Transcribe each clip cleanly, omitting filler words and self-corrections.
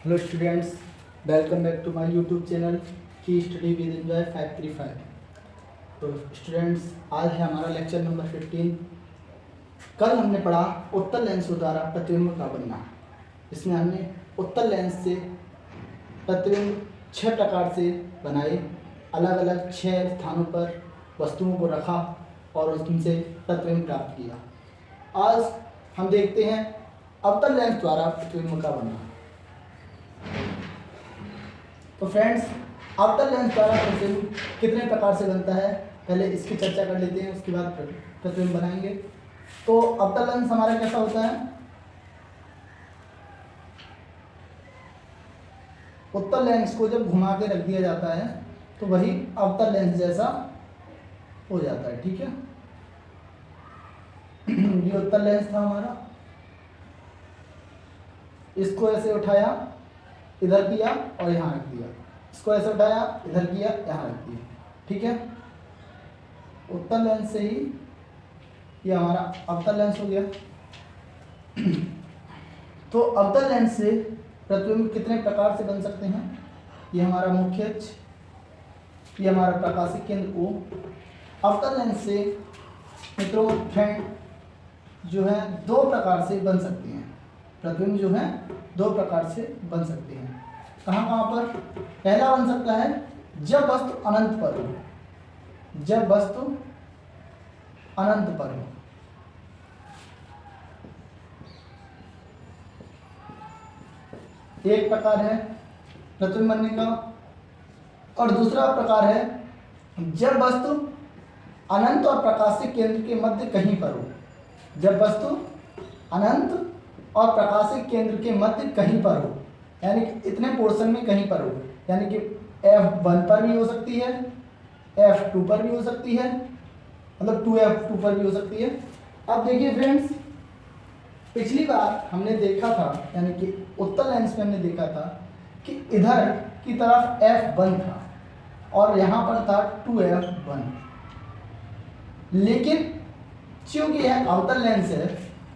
Hello students, welcome back to my YouTube channel की study with enjoy 535। तो students, आज है हमारा लेक्चर नंबर 15। कल हमने पढ़ा उत्तल लेंस द्वारा प्रतिबिंब का बनना। इसमें हमने उत्तल लेंस से प्रतिबिंब 6 प्रकार से बनाए, अलग अलग 6 स्थानों पर वस्तुओं को रखा और उनसे प्रतिबिंब प्राप्त किया। आज हम देखते हैं अवतल लेंस द्वारा प्रतिबिंब का बनना। तो फ्रेंड्स, अवतल लेंस द्वारा प्रतिबिंब कितने प्रकार से बनता है, पहले इसकी चर्चा कर लेते हैं, उसके बाद प्रतिबिंब बनाएंगे। तो अवतल लेंस हमारा कैसा होता है? उत्तल लेंस को जब घुमा के रख दिया जाता है तो वही अवतल लेंस जैसा हो जाता है। ठीक है, ये उत्तल लेंस था हमारा। इसको ऐसे उठाया, इधर किया और यहाँ रख दिया। इसको ऐसे उठाया, इधर किया, यहाँ रख दिया। ठीक है, उत्तल लेंस से ही ये हमारा अवतल लेंस हो गया। तो अवतल लेंस से प्रतिबिंब कितने प्रकार से बन सकते हैं? ये हमारा मुख्य अक्ष, ये हमारा प्रकाशिक केंद्र O। अवतल लेंस से मित्रों फ्रेंड जो है 2 प्रकार से बन सकते हैं। प्रतिबिंब जो है 2 प्रकार से बन सकते हैं। कहाँ कहाँ पर? पहला बन सकता है जब वस्तु अनंत पर हो। जब वस्तु अनंत पर हो, एक प्रकार है प्रतिबिंब बनने का। और दूसरा प्रकार है जब वस्तु अनंत और प्रकाशिक केंद्र के मध्य कहीं पर हो। जब वस्तु अनंत और प्रकाशिक केंद्र के मध्य कहीं पर हो, यानी कि इतने पोर्शन में कहीं पर हो, यानी कि F1 पर भी हो सकती है, F2 पर भी हो सकती है, मतलब 2F2 पर भी हो सकती है। अब देखिए फ्रेंड्स, पिछली बार हमने देखा था, यानी कि उत्तल लेंस में हमने देखा था कि इधर की तरफ F1 था और यहाँ पर था 2F1। लेकिन चूंकि यह अवतल लेंस है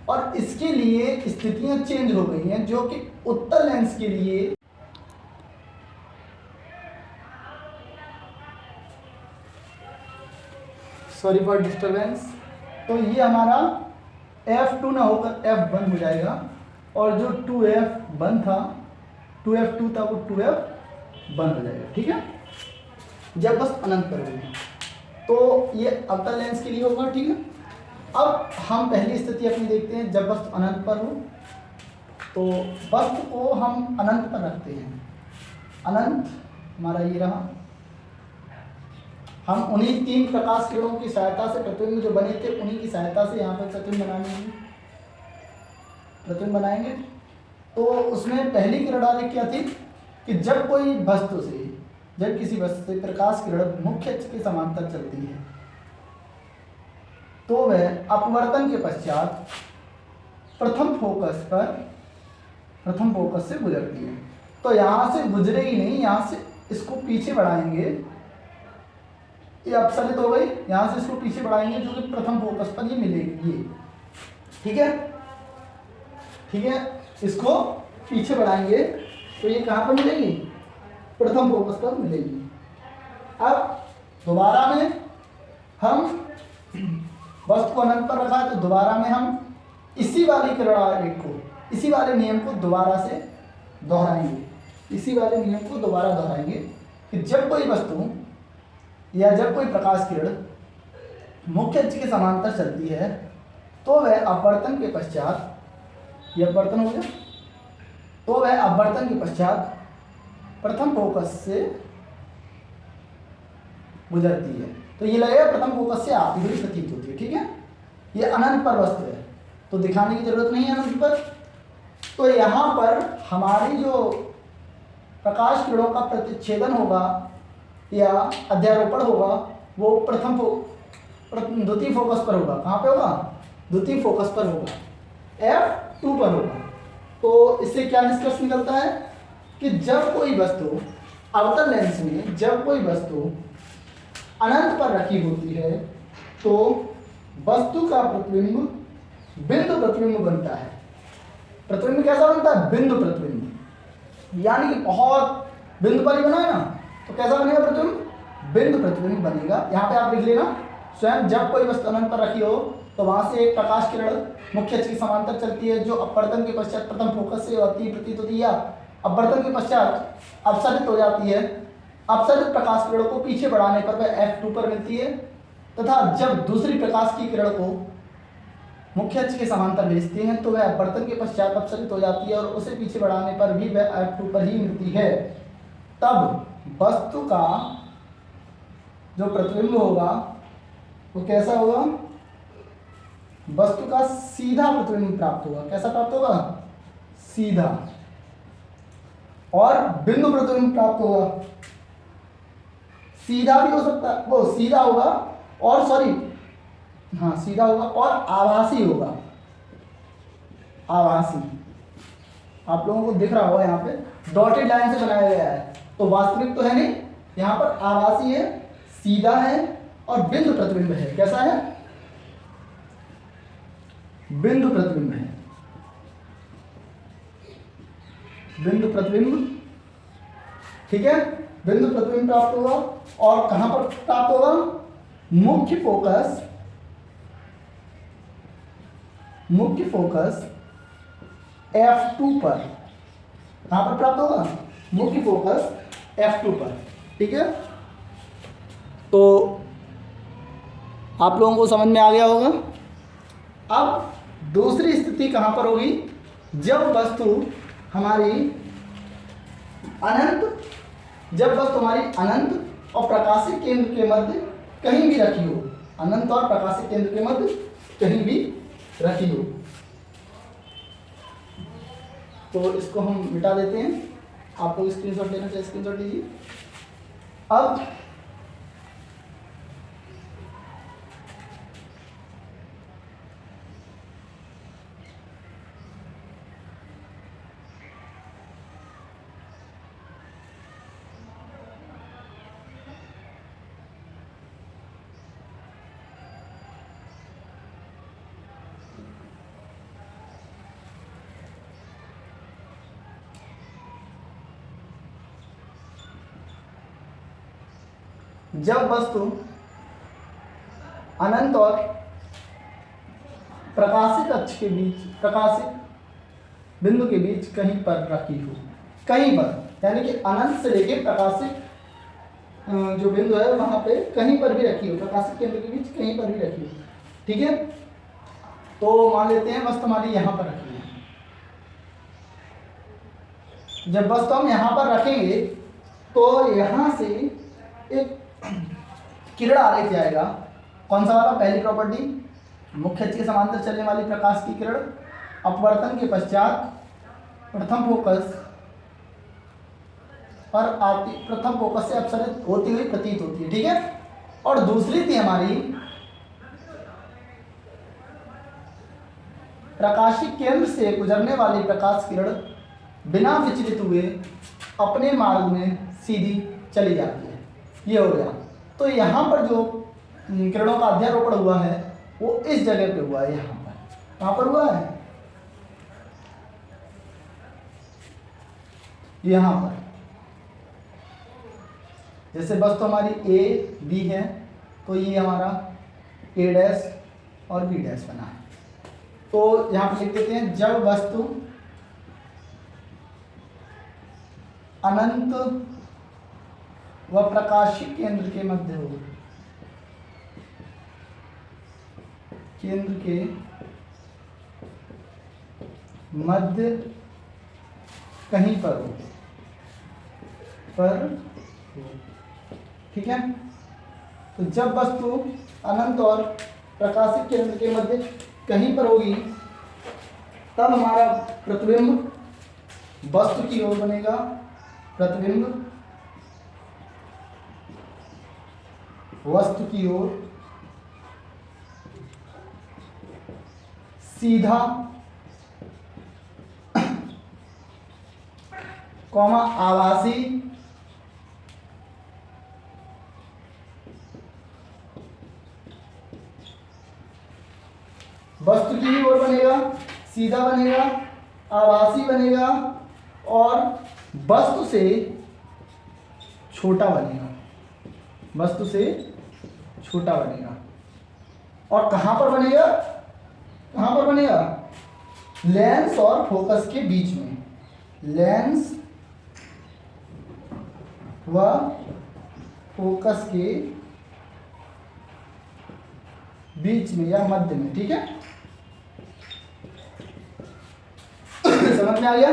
और इसके लिए स्थितियां चेंज हो गई हैं, जो कि उत्तल लेंस के लिए सॉरी फॉर डिस्टरबेंस। तो ये हमारा F2 ना होकर F1 हो जाएगा और जो 2F1 था, 2F2 था, वो 2F1 हो जाएगा। ठीक है, जब बस अनंत पर होगी तो ये अवतल लेंस के लिए होगा। ठीक है, अब हम पहली स्थिति अपनी देखते हैं जब वस्तु अनंत पर हो। तो वस्तु को हम अनंत पर रखते हैं। अनंत हमारा ये रहा। हम उन्हीं 3 प्रकाश किरणों की सहायता से प्रतिबिंब जो बने थे, उन्हीं की सहायता से यहाँ पर प्रतिबिंब बनाएंगे। तो उसमें पहली किरणावली क्या थी कि जब कोई वस्तु से, जब किसी वस्तु से प्रकाश किरण मुख्य अक्ष के समांतर चलती है तो वह अपवर्तन के पश्चात प्रथम फोकस से गुजरती है। तो यहाँ से गुजरेगी नहीं, यहाँ से इसको पीछे बढ़ाएंगे, ये अपसरित हो गई, यहाँ से इसको पीछे बढ़ाएंगे जो कि प्रथम फोकस पर ये मिलेगी। ये ठीक है, ठीक है, इसको पीछे बढ़ाएंगे तो ये कहाँ पर मिलेगी? प्रथम फोकस पर मिलेगी। अब दोबारा में हम वस्तु को अनंत पर रखा है, तो दोबारा में हम इसी वाली किरणावली को, इसी वाले नियम को दोबारा से दोहराएंगे। इसी वाले नियम को दोबारा दोहराएंगे कि जब कोई वस्तु या जब कोई प्रकाश किरण मुख्य अक्ष के समांतर चलती है तो वह अपवर्तन के पश्चात, यह अपवर्तन हो गया, तो वह अपवर्तन के पश्चात प्रथम फोकस से गुजरती है। तो ये लगेगा प्रथम फोकस से आती हुई प्रतीत होती है। ठीक है, ये अनंत पर वस्तु है तो दिखाने की जरूरत नहीं है अनंत पर। तो यहाँ पर हमारी जो प्रकाश किरणों का प्रतिच्छेदन होगा या अध्यारोपण होगा वो द्वितीय फोकस पर होगा। कहाँ पे होगा? द्वितीय फोकस पर होगा, F2 पर होगा। तो इससे क्या निष्कर्ष निकलता है कि जब कोई वस्तु अवतल लेंस में, जब कोई वस्तु अनंत पर रखी होती है तो वस्तु का प्रतिबिंब बिंदु प्रतिबिंब बनता है। प्रतिबिंब कैसा बनता है? बिंदु प्रतिबिंब। यानी कि बहुत बिंदु पर ही बना है ना, तो कैसा बनेगा प्रतिबिंब? बिंदु प्रतिबिंब बनेगा। यहाँ पे आप लिख लेना स्वयं, जब कोई वस्तु अनंत पर रखी हो तो वहां से एक प्रकाश किरण मुख्य अक्ष के समांतर चलती है, जो अपवर्तन के पश्चात प्रथम फोकस से होती है प्रतीत होती है, या अपवर्तन के पश्चात अपसरित हो जाती है। अपसरित प्रकाश किरण को पीछे बढ़ाने पर वह F2 पर मिलती है, तथा जब दूसरी प्रकाश की किरण को मुख्य अक्ष के समांतर भेजते हैं तो वह अपवर्तन के पश्चात अपसरित हो जाती है और उसे पीछे बढ़ाने पर भी वह F2 पर ही मिलती है। तब वस्तु का जो प्रतिबिंब होगा वो कैसा होगा? वस्तु का सीधा प्रतिबिंब प्राप्त होगा। कैसा प्राप्त होगा? सीधा। और बिंदु प्रतिबिंब प्राप्त होगा। सीधा भी हो सकता है, वो सीधा होगा, और सॉरी हाँ सीधा होगा और आभासी होगा। आभासी आप लोगों को दिख रहा होगा, यहाँ पे डॉटेड लाइन से बनाया गया है, तो वास्तविक तो है नहीं, यहाँ पर आभासी है, सीधा है और बिंदु प्रतिबिंब है। कैसा है? बिंदु प्रतिबिंब है। बिंदु प्रतिबिंब, ठीक है, बिंदु प्रतिबिंब प्राप्त होगा। और कहां पर प्राप्त होगा? मुख्य फोकस F2 पर। कहां पर प्राप्त होगा? मुख्य फोकस F2 पर। ठीक है, तो आप लोगों को समझ में आ गया होगा। अब दूसरी स्थिति कहां पर होगी? जब वस्तु हमारी अनंत और प्रकाशिक केंद्र के मध्य कहीं भी रखी हो। अनंत और प्रकाशिक केंद्र के मध्य कहीं भी रखी हो। तो इसको हम मिटा देते हैं। आपको स्क्रीनशॉट लेना चाहिए, स्क्रीनशॉट लीजिए। अब जब वस्तु अनंत और प्रकाशिक अक्ष के बीच, प्रकाशिक बिंदु के बीच कहीं पर रखी हो, कहीं पर यानी कि अनंत से लेके प्रकाशिक जो बिंदु है वहां पे कहीं पर भी रखी हो, प्रकाशिक केंद्र के बीच कहीं पर भी रखी हो। ठीक है, तो मान लेते हैं वस्तु हमारी यहां पर रखी है। जब वस्तु हम यहां पर रखेंगे तो यहां से एक किरण आलेख जाएगा। कौन सा वाला? पहली प्रॉपर्टी, मुख्य अक्ष के समांतर चलने वाली प्रकाश की किरण अपवर्तन के पश्चात प्रथम फोकस पर आती, प्रथम फोकस से अपसरित होती हुई प्रतीत होती है। ठीक है, और दूसरी थी हमारी प्रकाशिक केंद्र से गुजरने वाली प्रकाश किरण बिना विचलित हुए अपने मार्ग में सीधी चली जाती है। ये हो गया। तो यहाँ पर जो किरणों का अध्यारोपण हुआ है वो इस जगह पे हुआ है। यहाँ पर कहाँ पर हुआ है? यहाँ पर। जैसे वस्तु हमारी A, B है, तो ये हमारा A' और B' बना है। तो यहाँ पर लिख देते हैं, जब वस्तु अनंत व प्रकाशिक केंद्र के मध्य हो, केंद्र के मध्य कहीं पर हो, ठीक है। तो जब वस्तु अनंत और प्रकाशिक केंद्र के मध्य कहीं पर होगी तब हमारा प्रतिबिंब वस्तु की ओर बनेगा। प्रतिबिंब वस्तु की ओर सीधा कॉमा आभासी वस्तु की ओर बनेगा, सीधा बनेगा, आभासी बनेगा और वस्तु से छोटा बनेगा, वस्तु से छोटा बनेगा। और कहां पर बनेगा, कहां पर बनेगा, लेंस और फोकस के बीच में, लेंस व फोकस के बीच में या मध्य में। ठीक है, समझ में आ गया।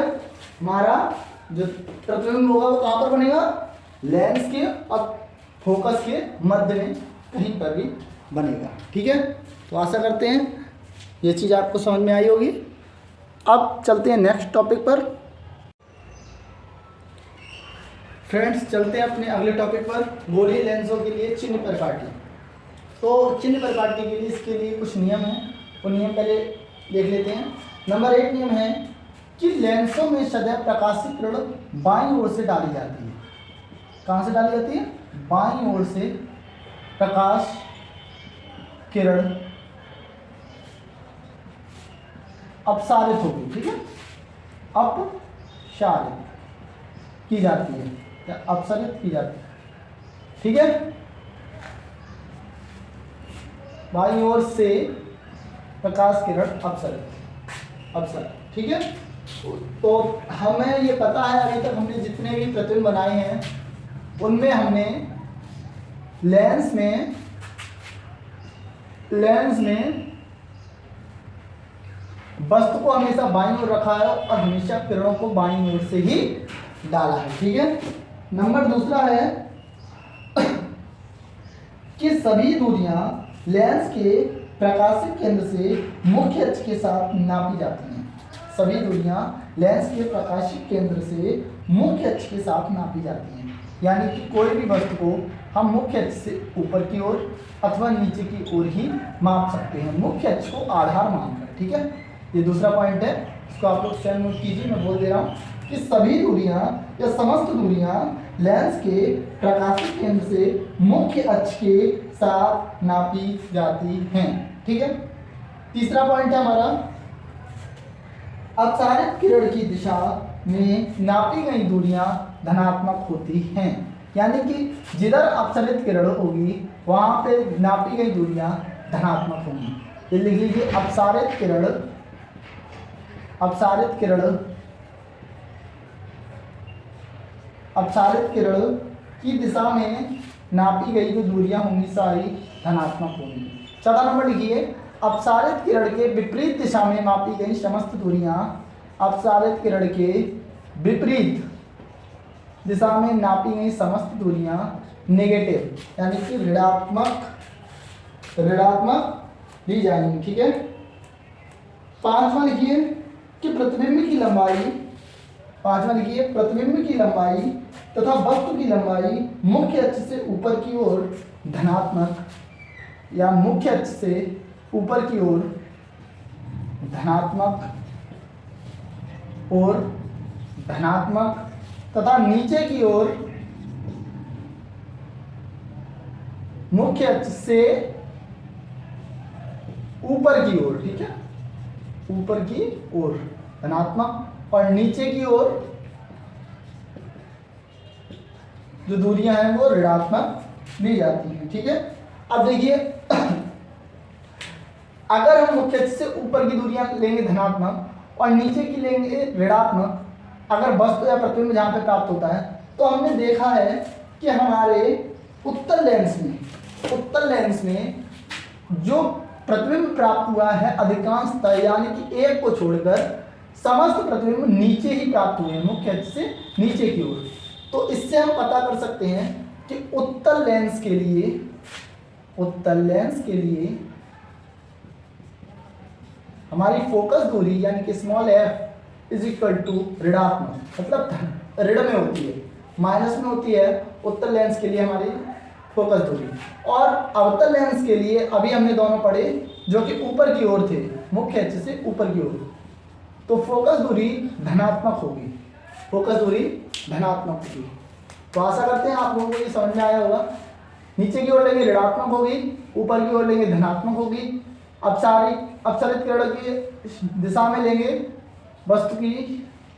हमारा जो प्रतिबिंब होगा वो कहां पर बनेगा, लेंस के और फोकस के मध्य में कहीं पर भी बनेगा। ठीक है, तो आशा करते हैं ये चीज़ आपको समझ में आई होगी। अब चलते हैं नेक्स्ट टॉपिक पर। फ्रेंड्स, चलते हैं अपने अगले टॉपिक पर, गोलीय लेंसों के लिए चिन्ह प्रकाटी। तो चिन्ह प्रकाटी के लिए इसके लिए कुछ नियम हैं, वो नियम पहले देख लेते हैं। नंबर 1 नियम है कि लेंसों में सदैव प्रकाशित किरण बाईं ओर से डाली जाती है। कहाँ से डाली जाती है, बाईं ओर से प्रकाश किरण अपसारित होगी। ठीक है, अपसारित की जाती है या अपसारित की जाती है। ठीक है, बाईं ओर से प्रकाश किरण अपसारित। ठीक है, तो हमें ये पता है, अभी तक हमने जितने भी प्रतिबिंब बनाए हैं उनमें हमने लेंस में वस्तु को हमेशा बाईं ओर रखा है और हमेशा किरणों को बाईं ओर से ही डाला है। ठीक है, नंबर दूसरा है कि सभी दूरियां लेंस के प्रकाशिक केंद्र से मुख्य अक्ष के साथ नापी जाती हैं। सभी दूरियां लेंस के प्रकाशिक केंद्र से मुख्य अक्ष के साथ नापी जाती हैं, यानी कि कोई भी वस्तु को हम मुख्य अक्ष से ऊपर की ओर अथवा नीचे की ओर ही माप सकते हैं, मुख्य अक्ष को आधार मानकर। ठीक है, ये दूसरा पॉइंट है, इसको आप लोग स्वयं नोट कीजिए। मैं बोल दे रहा हूँ कि सभी दूरियां या समस्त दूरियां लेंस के प्रकाशिक केंद्र से मुख्य अक्ष के साथ नापी जाती हैं। ठीक है, तीसरा पॉइंट है हमारा, अपसारित किरण की दिशा में नापी गई दूरियां धनात्मक होती हैं, यानी कि जिधर अपसरित किरण होगी वहां पे नापी गई दूरियां धनात्मक होंगी। ये लिख लीजिए, अपसारित किरण की दिशा में नापी गई जो दूरियां होंगी सारी धनात्मक होंगी। चौथा नंबर लिखिए, अपसारित किरण के विपरीत दिशा में मापी गई समस्त दूरियां, अपसारित किरण के विपरीत दिशा में नापी गई समस्त दूरियां नेगेटिव यानी कि ऋणात्मक ली जाएंगी। ठीक है, पांचवा लिखिए कि प्रतिबिंब की लंबाई तथा वस्तु की लंबाई मुख्य अक्ष से ऊपर की ओर धनात्मक या मुख्य अक्ष से ऊपर की ओर धनात्मक तथा नीचे की ओर मुख्य अक्ष से ऊपर की ओर। ठीक है, ऊपर की ओर धनात्मक और नीचे की ओर जो दूरियां हैं वो ऋणात्मक ली जाती हैं। ठीक है, अब देखिए अगर हम मुख्य अक्ष से ऊपर की दूरियां लेंगे धनात्मक और नीचे की लेंगे ऋणात्मक, अगर वस्तु या प्रतिबिंब जहां पे प्राप्त होता है, तो हमने देखा है कि हमारे उत्तल लेंस में जो प्रतिबिंब प्राप्त हुआ है अधिकांशतः यानी कि एक को छोड़कर समस्त प्रतिबिंब नीचे ही प्राप्त हुए हैं, मुख्य अक्ष से नीचे की ओर। तो इससे हम पता कर सकते हैं कि उत्तल लेंस के लिए हमारी फोकस दूरी यानी कि small f is equal to ऋणात्मक, मतलब ऋण में होती है, माइनस में होती है उत्तल लेंस के लिए हमारी फोकस दूरी। और अवतल लेंस के लिए अभी हमने दोनों पढ़े जो कि ऊपर की ओर थे, मुख्य अक्ष से ऊपर की ओर, तो फोकस दूरी धनात्मक होगी, तो आशा करते हैं आप लोगों को ये समझ में आया होगा। नीचे की ओर लेंगे ऋणात्मक होगी, ऊपर की ओर लेंगे धनात्मक होगी। अपसारित किरण की दिशा में लेंगे वस्तु की,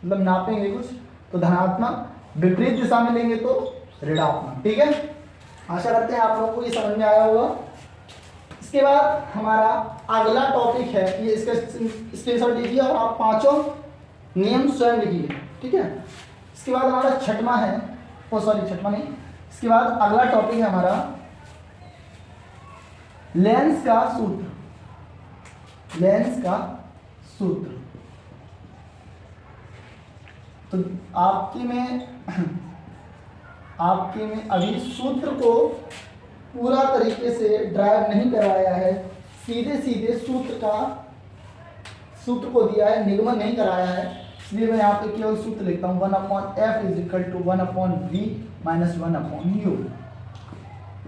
मतलब नापेंगे कुछ, तो धनात्मक, विपरीत दिशा में लेंगे तो ऋणात्मक। ठीक है, आशा करते हैं आप लोगों को ये समझ में आया होगा। इसके बाद हमारा अगला टॉपिक है, ये इसका स्क्रीनशॉट लीजिए और आप पांचों नियम स्वयं लिखिए। ठीक है, इसके बाद हमारा छठवां है, छठवां नहीं, इसके बाद अगला टॉपिक है हमारा लेंस का सूत्र। लेंस का सूत्र तो आपके में अभी सूत्र को पूरा तरीके से ड्राइव नहीं करवाया है, सीधे सीधे सूत्र को दिया है, निगमन नहीं कराया है, इसलिए मैं यहाँ पे केवल सूत्र लिखता हूँ 1/f = 1/v - 1/u।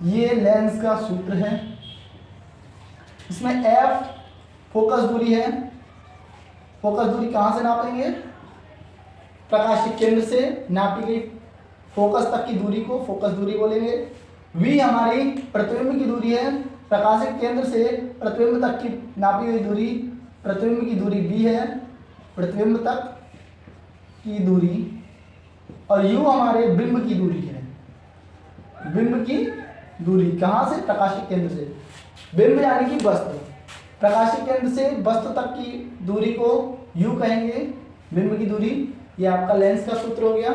ये लेंस का सूत्र है। इसमें f फोकस दूरी है। फोकस दूरी कहाँ से नापेंगे? प्रकाशिक केंद्र से नापी गई फोकस तक की दूरी को फोकस दूरी बोलेंगे। v हमारी प्रतिबिंब की दूरी है, प्रकाशिक केंद्र से प्रतिबिंब तक की नापी हुई दूरी, प्रतिबिंब की दूरी v है, प्रतिबिंब तक की दूरी। और u हमारे बिंब की दूरी है। बिंब की दूरी कहाँ से? प्रकाशिक केंद्र से। बिंब यानी कि वस्तु, प्रकाशिक केंद्र से वस्तु तक की दूरी को u कहेंगे, बिंब की दूरी। ये आपका लेंस का सूत्र हो गया।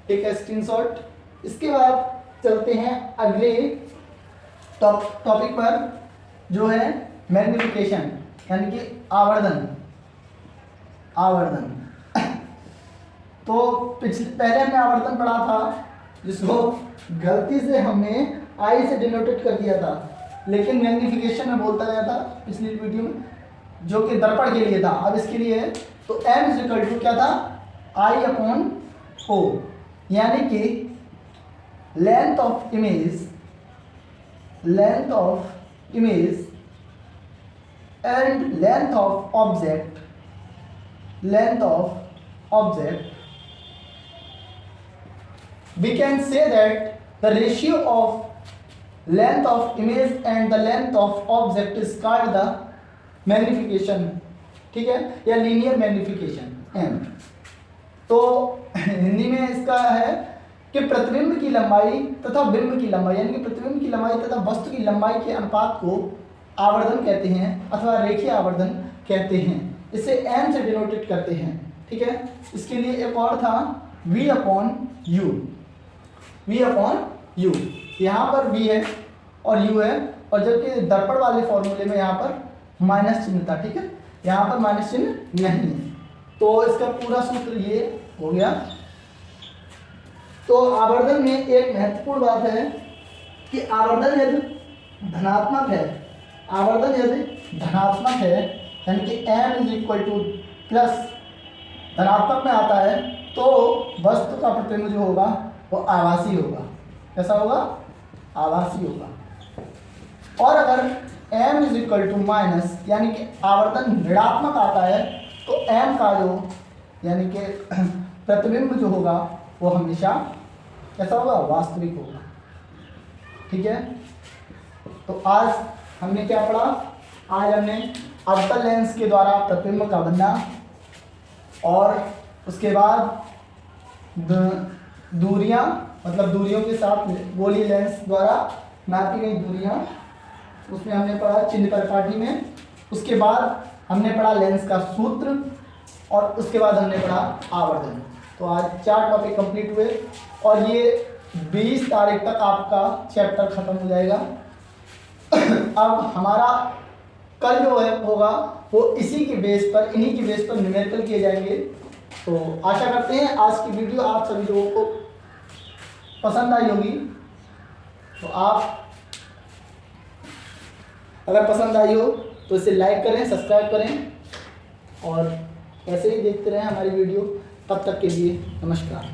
ठीक है, स्क्रीनशॉट। इसके बाद चलते हैं अगले टॉपिक पर, जो है मैग्निफिकेशन यानी कि आवर्धन। तो पहले हमने आवर्धन पढ़ा था, जिसको गलती से हमने आई से डिनोटेड कर दिया था, लेकिन मैग्निफिकेशन में बोलता गया था पिछली वीडियो में, जो कि दर्पण के लिए था। अब इसके लिए है तो m = क्या था? I/O, यानी कि length of image and length of object we can say that the ratio of length of image and the length of object is called the magnification। ठीक है, या लीनियर मैग्निफिकेशन m। तो हिंदी में इसका है कि प्रतिबिंब की लंबाई तथा बिंब की लंबाई, यानी कि प्रतिबिंब की लंबाई तथा वस्तु की लंबाई के अनुपात को आवर्धन कहते हैं अथवा रेखीय आवर्धन कहते हैं। इसे m से डिनोटेट करते हैं। ठीक है, इसके लिए एक और था v/u। यहाँ पर v है और u है, और जबकि दर्पण वाले फॉर्मूले में यहाँ पर माइनस चिन्ह था। ठीक है, यहाँ पर माइनस चिन्ह नहीं है। तो इसका पूरा सूत्र ये हो गया। तो आवर्धन में एक महत्वपूर्ण बात है कि आवर्धन यदि धनात्मक है, यानी कि m = धनात्मक में आता है, तो वस्तु का प्रतिबिंब जो होगा वो आभासी होगा। कैसा होगा? आभासी होगा। और अगर m = यानी कि आवर्धन ऋणात्मक आता है, तो m का जो यानी कि प्रतिबिंब जो होगा वो हमेशा कैसा होगा? वास्तविक होगा। ठीक है, तो आज हमने क्या पढ़ा? आज हमने अवतल लेंस के द्वारा प्रतिबिंब का बनना, और उसके बाद दूरियां, मतलब दूरियों के साथ गोलीय लेंस द्वारा नापी गई दूरियां, उसमें हमने पढ़ा चिन्ह परिपाटी में। उसके बाद हमने पढ़ा लेंस का सूत्र, और उसके बाद हमने पढ़ा आवर्धन। तो आज 4 टॉपिक कंप्लीट हुए, और ये 20 तारीख तक आपका चैप्टर खत्म हो जाएगा। अब हमारा कल जो है होगा वो इन्हीं के बेस पर न्यूमेरिकल किए जाएंगे। तो आशा करते हैं आज की वीडियो आप सभी लोगों को पसंद आई होगी। तो आप अगर पसंद आई हो तो इसे लाइक करें, सब्सक्राइब करें, और ऐसे ही देखते रहें हमारी वीडियो। तब तक के लिए नमस्कार।